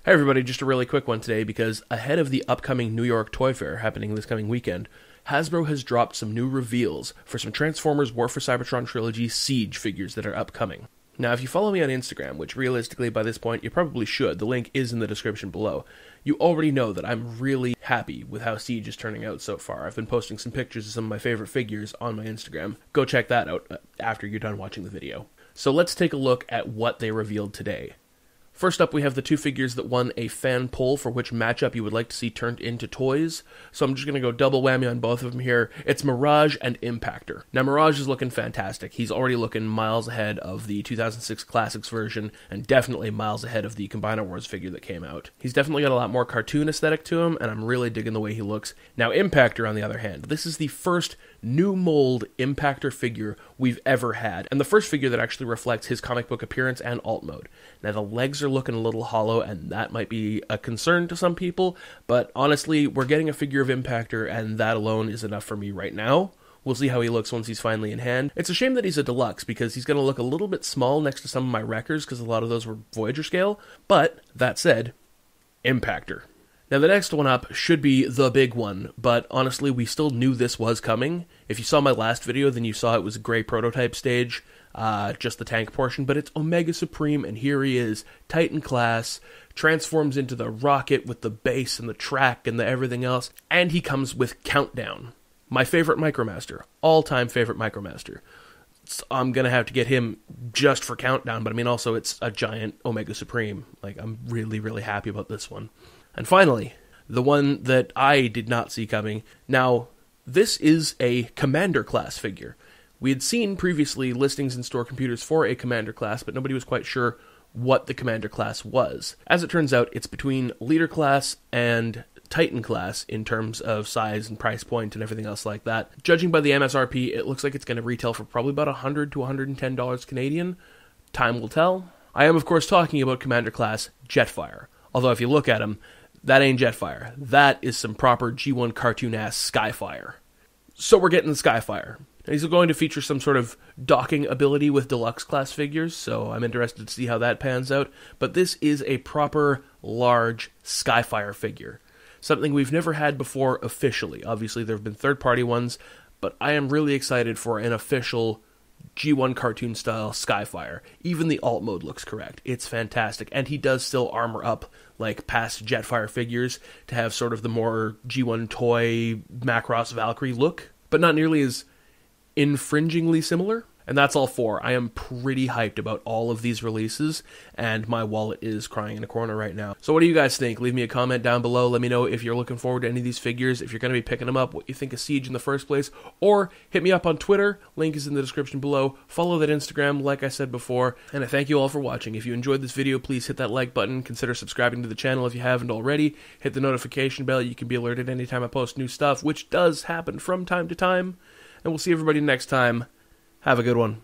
Hey everybody, just a really quick one today because ahead of the upcoming New York Toy Fair happening this coming weekend, Hasbro has dropped some new reveals for some Transformers War for Cybertron Trilogy Siege figures that are upcoming. Now, if you follow me on Instagram, which realistically by this point you probably should, the link is in the description below, you already know that I'm really happy with how Siege is turning out so far. I've been posting some pictures of some of my favorite figures on my Instagram. Go check that out after you're done watching the video. So let's take a look at what they revealed today. First up, we have the two figures that won a fan poll for which matchup you would like to see turned into toys. So I'm just going to go double whammy on both of them here. It's Mirage and Impactor. Now, Mirage is looking fantastic. He's already looking miles ahead of the 2006 Classics version, and definitely miles ahead of the Combiner Wars figure that came out. He's definitely got a lot more cartoon aesthetic to him, and I'm really digging the way he looks. Now, Impactor, on the other hand, this is the first new mold Impactor figure we've ever had, and the first figure that actually reflects his comic book appearance and alt mode. Now, the legs are looking a little hollow, and that might be a concern to some people, but honestly, we're getting a figure of Impactor, and that alone is enough for me right now. We'll see how he looks once he's finally in hand. It's a shame that he's a deluxe, because he's going to look a little bit small next to some of my Wreckers, because a lot of those were Voyager scale, but, that said, Impactor. Now, the next one up should be the big one, but honestly, we still knew this was coming. If you saw my last video, then you saw it was a gray prototype stage, just the tank portion, but it's Omega Supreme, and here he is, Titan class, transforms into the rocket with the base and the track and the everything else, and he comes with Countdown. My favorite Micromaster, all-time favorite Micromaster. So I'm gonna have to get him just for Countdown, but I mean also it's a giant Omega Supreme. Like, I'm really, really happy about this one. And finally, the one that I did not see coming. Now, this is a Commander class figure. We had seen previously listings in store computers for a Commander class, but nobody was quite sure what the Commander class was. As it turns out, it's between Leader class and Titan class in terms of size and price point and everything else like that. Judging by the MSRP, it looks like it's going to retail for probably about $100 to $110 Canadian. Time will tell. I am, of course, talking about Commander class Jetfire. Although if you look at him, that ain't Jetfire. That is some proper G1 cartoon-ass Skyfire. So we're getting the Skyfire. He's going to feature some sort of docking ability with deluxe class figures, so I'm interested to see how that pans out. But this is a proper, large Skyfire figure. Something we've never had before officially. Obviously, there have been third-party ones, but I am really excited for an official G1 cartoon-style Skyfire. Even the alt mode looks correct. It's fantastic. And he does still armor up like past Jetfire figures to have sort of the more G1 toy Macross Valkyrie look, but not nearly as infringingly similar. And that's all four. I am pretty hyped about all of these releases, and my wallet is crying in a corner right now. So what do you guys think? Leave me a comment down below. Let me know if you're looking forward to any of these figures, if you're going to be picking them up, what you think of Siege in the first place, or hit me up on Twitter. Link is in the description below. Follow that Instagram, like I said before, and I thank you all for watching. If you enjoyed this video, please hit that like button. Consider subscribing to the channel if you haven't already. Hit the notification bell. You can be alerted anytime I post new stuff, which does happen from time to time. And we'll see everybody next time. Have a good one.